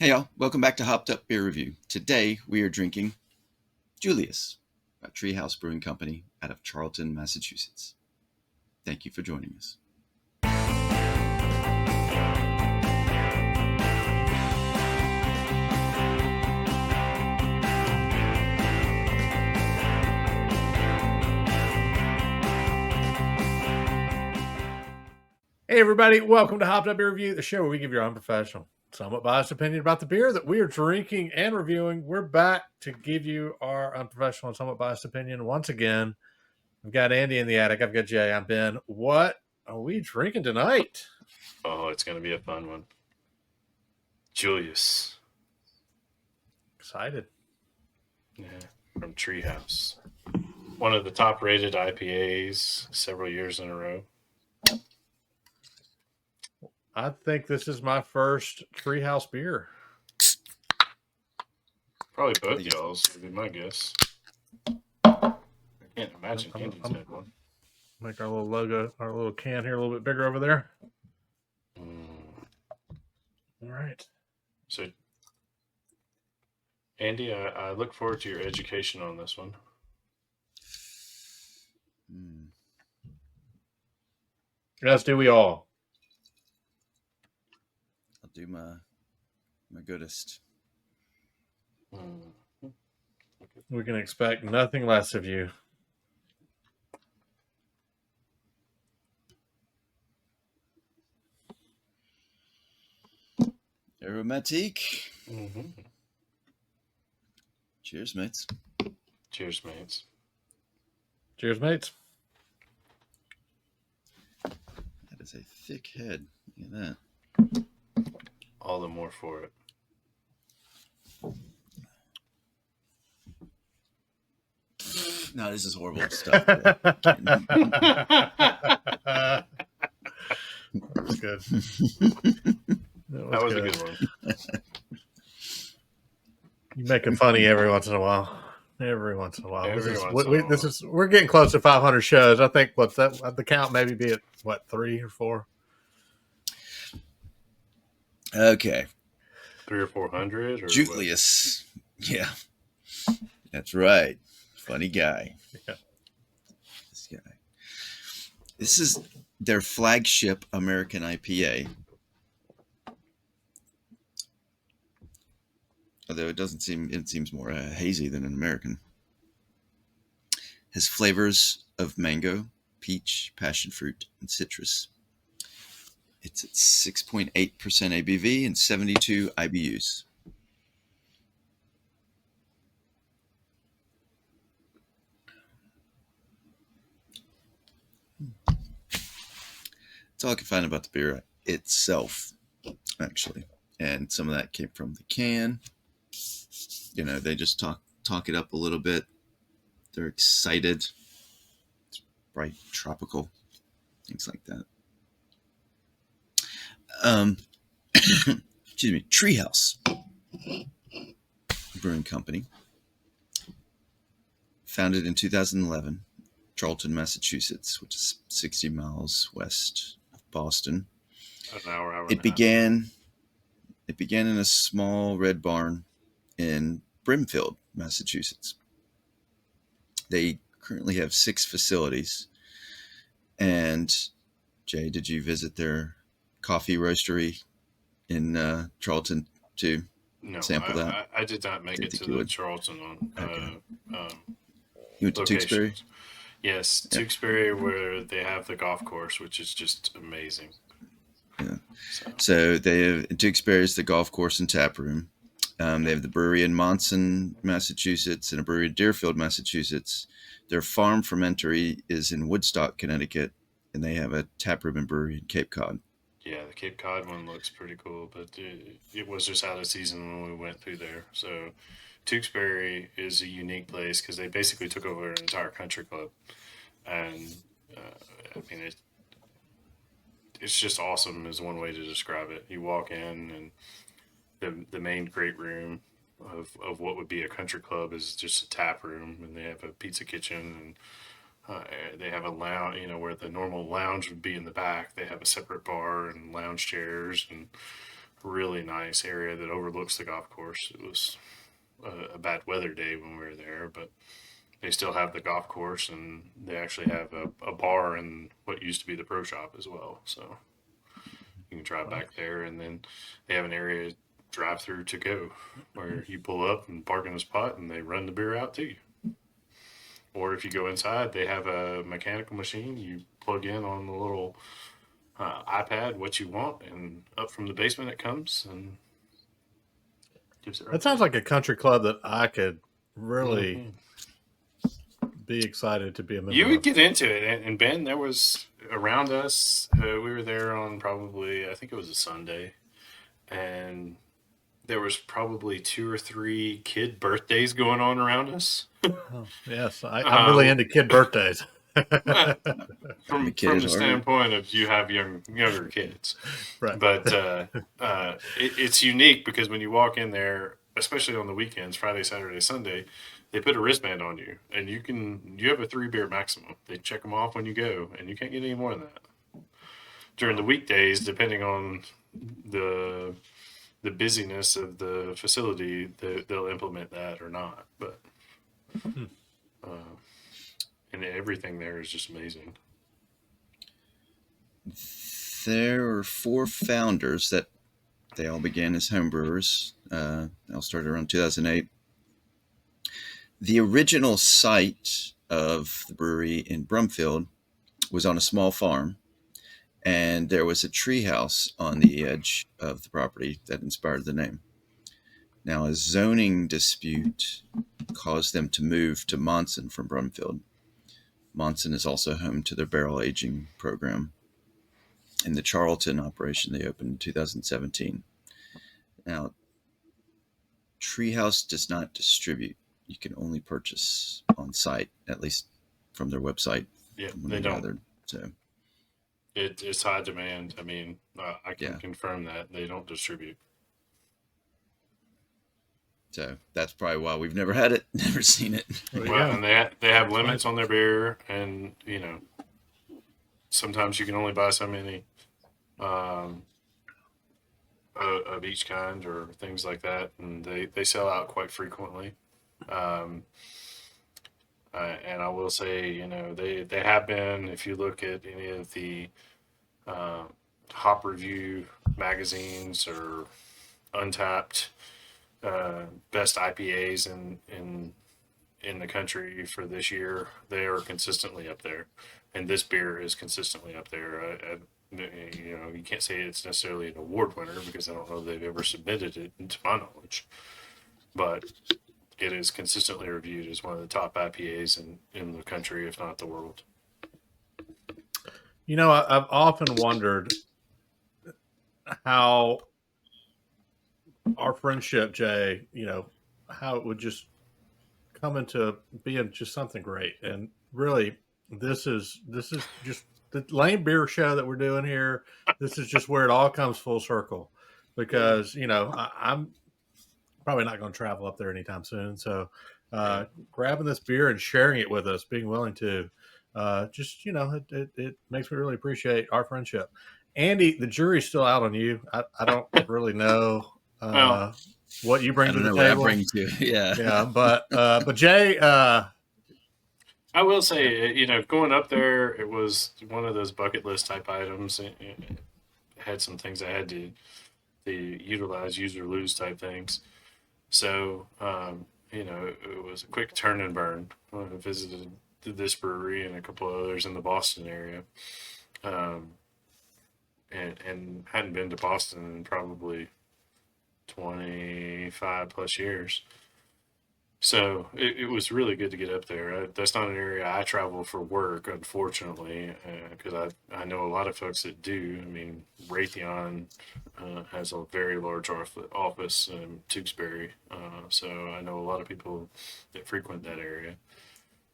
Hey y'all, welcome back to Hopped Up Beer Review. Today we are drinking Julius by Treehouse Brewing Company out of Charlton, Massachusetts. Thank you for joining us. Hey everybody, welcome to Hopped Up Beer Review, the show where we give your unprofessional, somewhat biased opinion about the beer that we are drinking and reviewing. We're back to give you our unprofessional and somewhat biased opinion once again. We've got Andy in the attic. I've got Jay. I'm Ben. What are we drinking tonight? Oh, it's going to be a fun one. Julius. Excited. Yeah, from Treehouse. One of the top-rated IPAs several years in a row. I think this is my first Treehouse beer. Probably both y'all's would be my guess. I can't imagine Andy's had one. Make our little logo, our little can here a little bit bigger over there. All right. So, Andy, I look forward to your education on this one. As do we all. I'll do my goodest. We can expect nothing less of you. Aromatique. Cheers, mates. Cheers, mates. Cheers, mates. That is a thick head. Look at that. All the more for it. No, this is horrible stuff. That was good. That was a good one. You make it funny every once in a while. Every once in a while. We're getting close to 500 shows. I think what's that? The count maybe be at what, 3 or 4? Okay. 300 or 400 or Julius. What? Yeah. That's right. Funny guy. Yeah. This guy. This is their flagship American IPA. Although it seems more hazy than an American. Has flavors of mango, peach, passion fruit, and citrus. It's at 6.8% ABV and 72 IBUs. That's all I can find about the beer itself, actually. And some of that came from the can. You know, they just talk it up a little bit. They're excited. It's bright, tropical, things like that. Excuse me, Treehouse Brewing Company. Founded in 2011, Charlton, Massachusetts, which is 60 miles west of Boston. An hour It began in a small red barn in Brimfield, Massachusetts. They currently have 6 facilities. And Jay, did you visit their coffee roastery in Charlton to sample that? I did not make it to the Charlton one. Okay. You went to Tewksbury? Yes, yeah. Tewksbury, where they have the golf course, which is just amazing. Yeah. So they have in Tewksbury is the golf course and tap room. They have the brewery in Monson, Massachusetts, and a brewery in Deerfield, Massachusetts. Their farm fermentery is in Woodstock, Connecticut, and they have a tap room and brewery in Cape Cod. Yeah, the Cape Cod one looks pretty cool, but it was just out of season when we went through there. So Tewksbury is a unique place because they basically took over an entire country club. And, I mean, it's just awesome is one way to describe it. You walk in and the main great room of what would be a country club is just a tap room, and they have a pizza kitchen, and they have a lounge, where the normal lounge would be in the back. They have a separate bar and lounge chairs, and really nice area that overlooks the golf course. It was a bad weather day when we were there, but they still have the golf course, and they actually have a bar in what used to be the pro shop as well. So you can drive back there, and then they have an area drive through to go where you pull up and park in a spot, and they run the beer out to you. Or if you go inside, they have a mechanical machine. You plug in on the little iPad what you want, and up from the basement it comes and gives it right. That sounds like a country club that I could really be excited to be a member You would of. get into it. And Ben, there was around us, we were there on probably, I think it was a Sunday, and there was probably 2 or 3 kid birthdays going on around us. Oh, yes, I'm really into kid birthdays. From the standpoint of you have younger kids, Right? But it's unique because when you walk in there, especially on the weekends, Friday, Saturday, Sunday, they put a wristband on you, and you have a 3 beer maximum. They check them off when you go, and you can't get any more than that. During the weekdays, depending on the busyness of the facility, they'll implement that or not. But and everything there is just amazing. There were 4 founders that they all began as home brewers. They all started around 2008. The original site of the brewery in Brumfield was on a small farm, and there was a treehouse on the edge of the property that inspired the name. Now, a zoning dispute caused them to move to Monson from Brumfield. Monson is also home to their barrel aging program. In the Charlton operation, they opened in 2017. Now, Treehouse does not distribute. You can only purchase on site, at least from their website. Yeah, they don't. Gathered, so it's high demand. I mean, I can confirm that they don't distribute. So that's probably why we've never had it, never seen it. Well, and they have limits on their beer, and sometimes you can only buy so many of each kind or things like that, and they sell out quite frequently. And I will say, they have been. If you look at any of the Hop Review magazines or Untapped best IPAs in the country for this year, they are consistently up there, and this beer is consistently up there. You can't say it's necessarily an award winner because I don't know they've ever submitted it, to my knowledge, but it is consistently reviewed as one of the top IPAs in the country, if not the world. I've often wondered how our friendship, Jay, how it would just come into being just something great. And really, this is just the Lane Beer Show that we're doing here. This is just where it all comes full circle, because I'm probably not going to travel up there anytime soon. So grabbing this beer and sharing it with us, being willing to, it makes me really appreciate our friendship. Andy, the jury's still out on you. I don't really know what you bring to the table. What I bring to, yeah, but Jay, I will say, going up there, it was one of those bucket list type items. It had some things I had to utilize, use or lose type things. So, it was a quick turn and burn. I visited this brewery and a couple of others in the Boston area, and hadn't been to Boston in probably 25 plus years. So it was really good to get up there. That's not an area I travel for work, unfortunately, because I know a lot of folks that do. I mean, Raytheon has a very large office in Tewksbury, so I know a lot of people that frequent that area.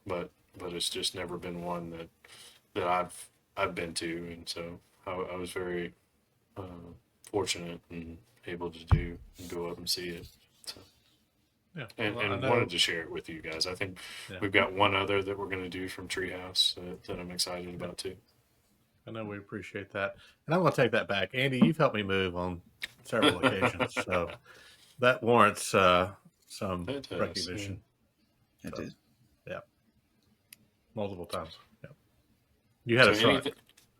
But it's just never been one that I've been to, and so I was very fortunate and able to go up and see it. So. Yeah, and wanted to share it with you guys. I think we've got one other that we're going to do from Treehouse that I'm excited about too. I know we appreciate that. And I'm going to take that back. Andy, you've helped me move on several occasions. So that warrants some recognition. I did. Yeah. Multiple times. Yeah. You had a son.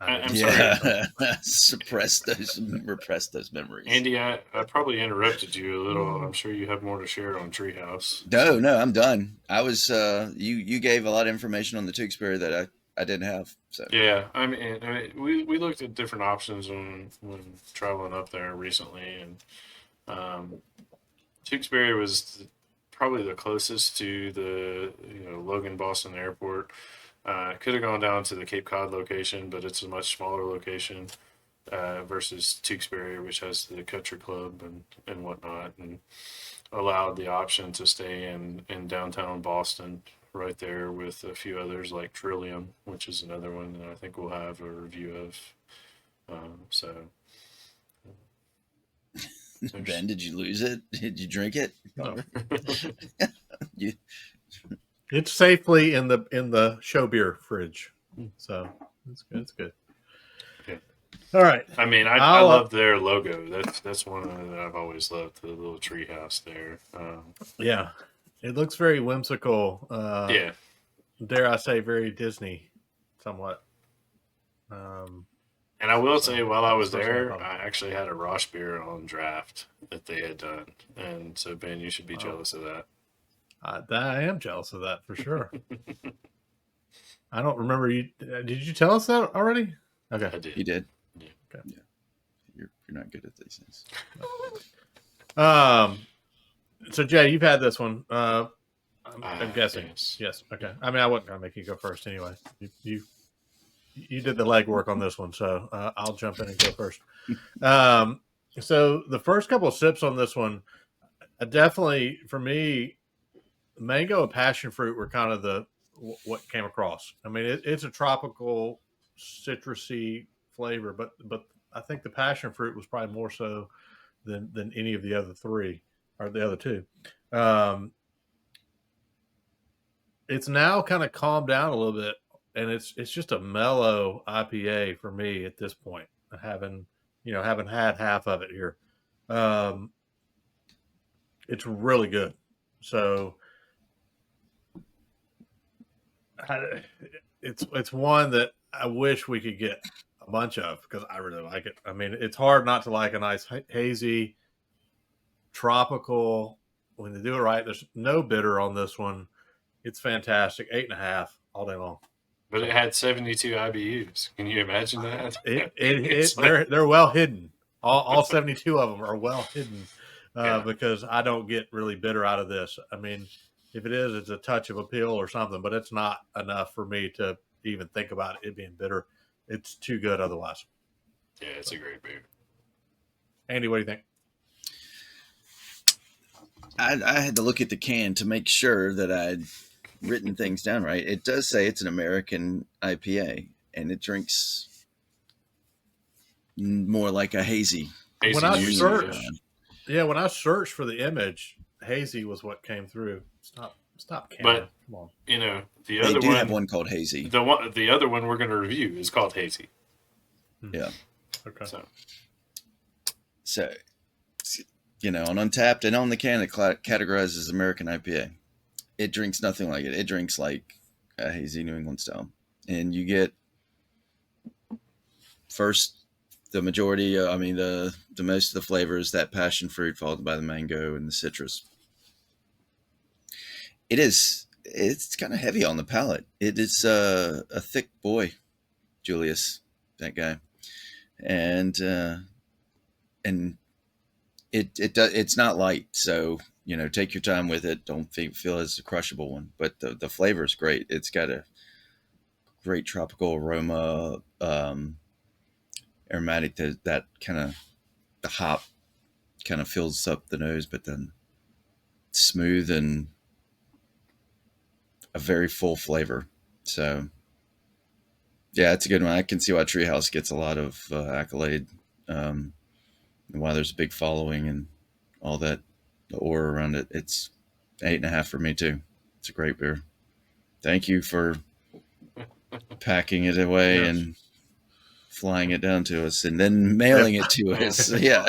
I'm sorry. Repress those memories. Andy, I probably interrupted you a little. I'm sure you have more to share on Treehouse. No, I'm done. I was you gave a lot of information on the Tewksbury that I didn't have. So yeah, I mean we looked at different options when traveling up there recently, and Tewksbury was probably the closest to the Logan Boston Airport. Could have gone down to the Cape Cod location, but it's a much smaller location versus Tewksbury, which has the country club and whatnot, and allowed the option to stay in downtown Boston right there with a few others like Trillium, which is another one that I think we'll have a review of. Ben, did you lose it? Did you drink it? No. It's safely in the show beer fridge, so it's good. It's good. Okay. All right. I mean, I love their logo. That's one that I've always loved. The little tree house there. Yeah, it looks very whimsical. Yeah. Dare I say, very Disney, somewhat. And I will say, while I was there, I actually had a Rosh beer on draft that they had done, and so Ben, you should be jealous of that. I am jealous of that for sure. I don't remember you. Did you tell us that already? Okay, I did. You did. Yeah. Okay. Yeah. You're not good at these things. So Jay, you've had this one. I'm guessing. Yes. Okay. I mean, I wasn't gonna make you go first anyway. You did the legwork on this one, so I'll jump in and go first. So the first couple of sips on this one, definitely for me, mango and passion fruit were kind of what came across. I mean, it's a tropical, citrusy flavor, but I think the passion fruit was probably more so than any of the other three or the other two. It's now kind of calmed down a little bit, and it's just a mellow IPA for me at this point. Having had half of it here, it's really good. So it's one that I wish we could get a bunch of because I really like it. I mean, it's hard not to like a nice hazy, tropical. When they do it right, there's no bitter on this one. It's fantastic. 8.5 all day long. But it had 72 IBUs. Can you imagine that? They're well hidden. All 72 of them are well hidden because I don't get really bitter out of this. I mean, if it is, it's a touch of appeal or something, but it's not enough for me to even think about it being bitter. It's too good otherwise. Yeah, it's a great beer. Andy, what do you think? I had to look at the can to make sure that I'd written things down right. It does say it's an American IPA, and it drinks more like a hazy. When I searched for the image, hazy was what came through. Stop, Cameron. But come on. The other they do one have one called hazy. The other one we're going to review is called hazy. Yeah. Okay. So, on Untapped and on the can, it categorizes as American IPA. It drinks nothing like it. It drinks like a hazy New England style. And you get first the majority, the most of the flavors, that passion fruit followed by the mango and the citrus. It's kind of heavy on the palate. It is a thick boy, Julius, that guy. And it's not light, so take your time with it. Don't feel it's a crushable one, but the flavor is great. It's got a great tropical aroma, aromatic. That kind of the hop kind of fills up the nose, but then smooth and a very full flavor. So yeah, it's a good one. I can see why Treehouse gets a lot of accolade. And why there's a big following and all that, the aura around it. It's 8.5 for me too. It's a great beer. Thank you for packing it away and flying it down to us and then mailing it to us. Yeah.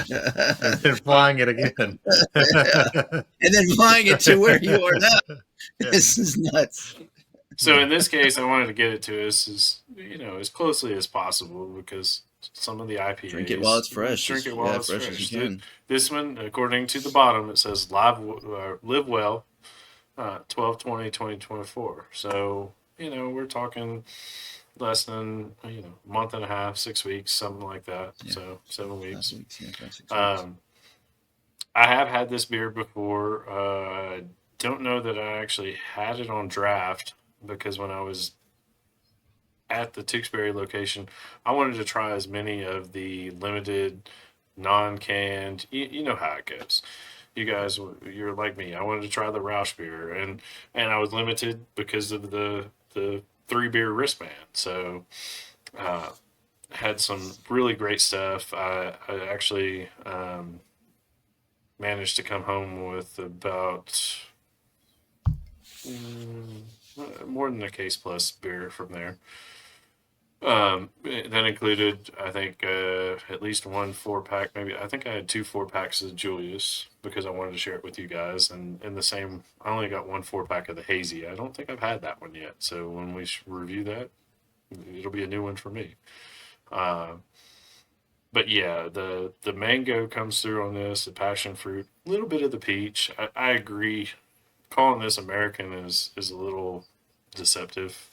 And then flying it again. And then flying it to where you are now. Yeah. This is nuts. So in this case, I wanted to get it to us as closely as possible, because some of the IPAs, Drink it while it's fresh. Drink it while it's fresh fresh. as you can. This one, according to the bottom, it says live well, 12/20/2024. So we're talking less than a month and a half, 6 weeks, something like that. Yeah. So 7 weeks. 5 weeks, yeah, 5, 6 weeks. I have had this beer before. Don't know that I actually had it on draft, because when I was at the Tewksbury location, I wanted to try as many of the limited, non-canned. You know how it goes. You guys, you're like me. I wanted to try the Roush beer, and I was limited because of the 3-beer wristband. So, had some really great stuff. I actually managed to come home with about more than a case plus beer from there. That included, I think, at least one 4-pack. Maybe I think I had 2 4-packs of Julius, because I wanted to share it with you guys. And in the same, I only got 1 4-pack of the hazy. I don't think I've had that one yet. So when we review that, it'll be a new one for me. But yeah, the mango comes through on this, the passion fruit, a little bit of the peach. I agree. Calling this American is a little deceptive.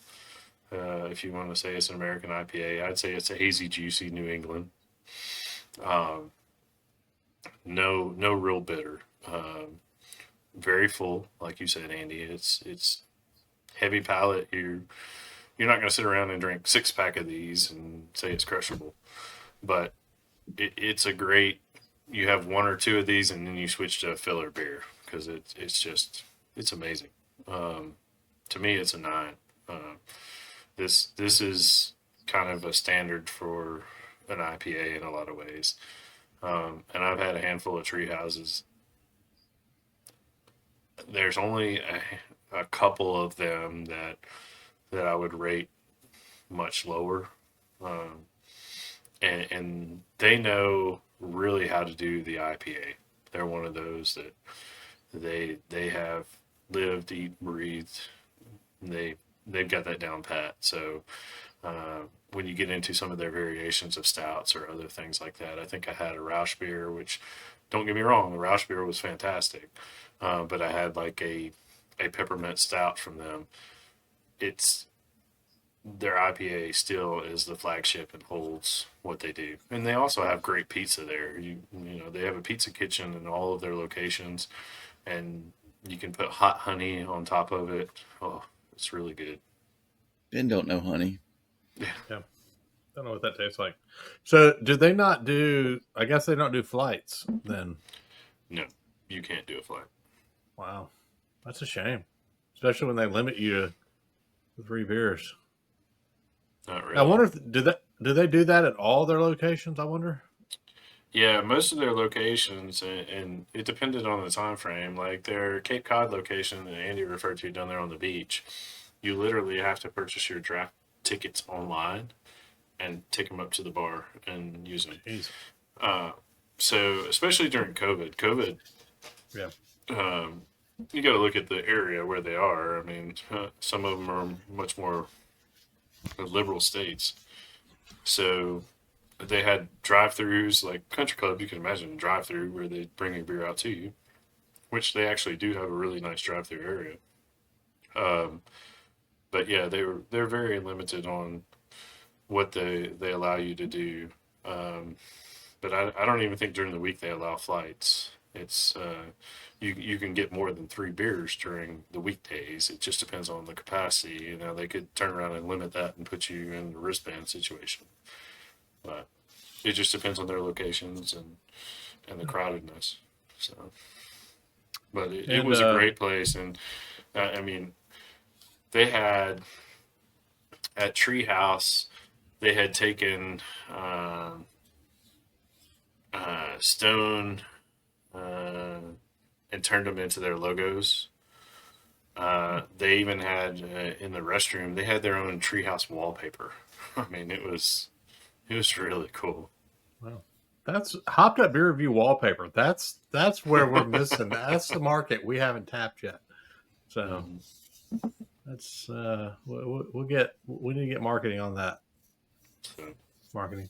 If you want to say it's an American IPA, I'd say it's a hazy, juicy New England. No real bitter. Very full, like you said, Andy. It's heavy palate. You're not going to sit around and drink 6-pack of these and say it's crushable, but it's a great. You have 1 or 2 of these, and then you switch to a filler beer, because it's amazing. To me, it's a 9. This is kind of a standard for an IPA in a lot of ways. And I've had a handful of tree houses. There's only a couple of them that I would rate much lower. And they know really how to do the IPA. They're one of those that they have lived, eat, breathed. They've got that down pat. So when you get into some of their variations of stouts or other things like that, I think I had a Roush beer, which, don't get me wrong, the Roush beer was fantastic. But I had like a peppermint stout from them. Their IPA still is the flagship and holds what they do. And they also have great pizza there. You know, they have a pizza kitchen in all of their locations, and you can put hot honey on top of it. Oh, it's really good. Ben don't know honey. Yeah. Don't know what that tastes like. So do they not do, I guess they don't do flights then? No, you can't do a flight. Wow. That's a shame. Especially when they limit you to 3 beers. Not really. I wonder if do they do that at all their locations, I wonder? Yeah, most of their locations, and it depended on the time frame. Like their Cape Cod location that Andy referred to down there on the beach, you literally have to purchase your draft tickets online and take them up to the bar and use them. Jeez. So especially during COVID, Yeah. You got to look at the area where they are. I mean, some of them are much more liberal states, so they had drive-throughs like Country Club. You can imagine a drive-through where they bring your beer out to you, which they actually do have a really nice drive-through area. But yeah, they're very limited on what they allow you to do. But I don't even think during the week they allow flights. It's you can get more than 3 beers during the weekdays. It just depends on the capacity. You know, they could turn around and limit that and put you in the wristband situation. But it just depends on their locations and the crowdedness. So, but it was a great place, and I mean, they had at Treehouse, they had taken stone and turned them into their logos. They even had in the restroom, they had their own Treehouse wallpaper. I mean, it was It was really cool. Well, that's Hopped Up Beer Review wallpaper. That's where we're missing. That's the market we haven't tapped yet. So that's we need to get marketing on that. So, Marketing.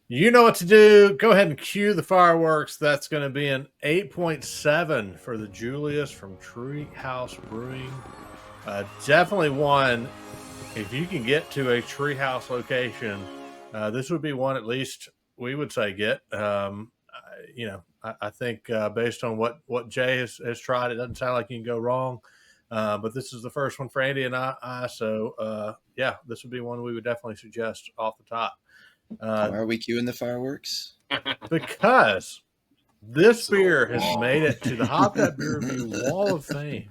You know what to do. Go ahead and cue the fireworks. That's going to be an 8.7 for the Julius from Treehouse Brewing. Definitely one. If you can get to a Treehouse location, this would be one at least we would say get. I think based on what Jay has tried, it doesn't sound like you can go wrong. But this is the first one for Andy and I. So, this would be one we would definitely suggest off the top. Why are we cueing the fireworks? Because this beer has made it to the Hopped Up Beer Review Wall of Fame.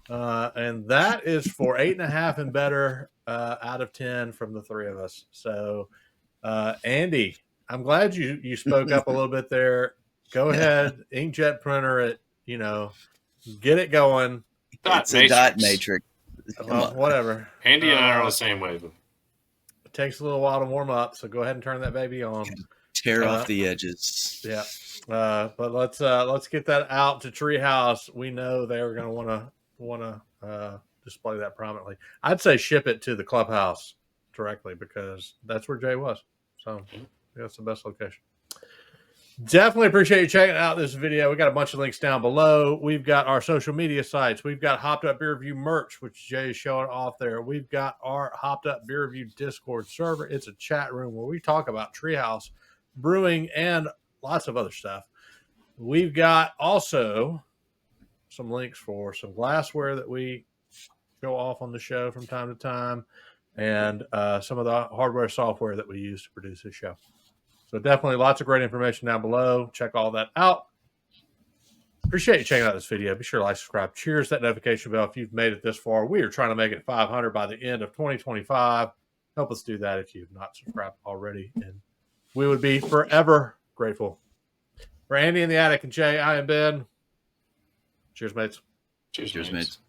And that is for 8.5 and better out of 10 from the three of us. So, Andy, I'm glad you spoke up a little bit there. Go ahead, inkjet printer it, get it going. It's a dot matrix. Well, whatever. Andy and I are on the same wave. It takes a little while to warm up, so go ahead and turn that baby on. Tear off the edges. Yeah. But let's get that out to Treehouse. We know they're going to want to display that prominently. I'd say ship it to the clubhouse directly because that's where Jay was. So that's the best location. Definitely appreciate you checking out this video. We got a bunch of links down below. We've got our social media sites. We've got Hopped Up Beer Review merch, which Jay is showing off there. We've got our Hopped Up Beer Review Discord server. It's a chat room where we talk about Treehouse Brewing and lots of other stuff. We've got also some links for some glassware that we go off on the show from time to time and some of the hardware software that we use to produce this show. So definitely lots of great information down below. Check all that out. Appreciate you checking out this video. Be sure to like, subscribe. Cheers that notification bell if you've made it this far. We are trying to make it 500 by the end of 2025. Help us do that if you've not subscribed already. And we would be forever grateful. For Andy in the attic and Jay, I am Ben. Cheers, mates. Cheers, mates.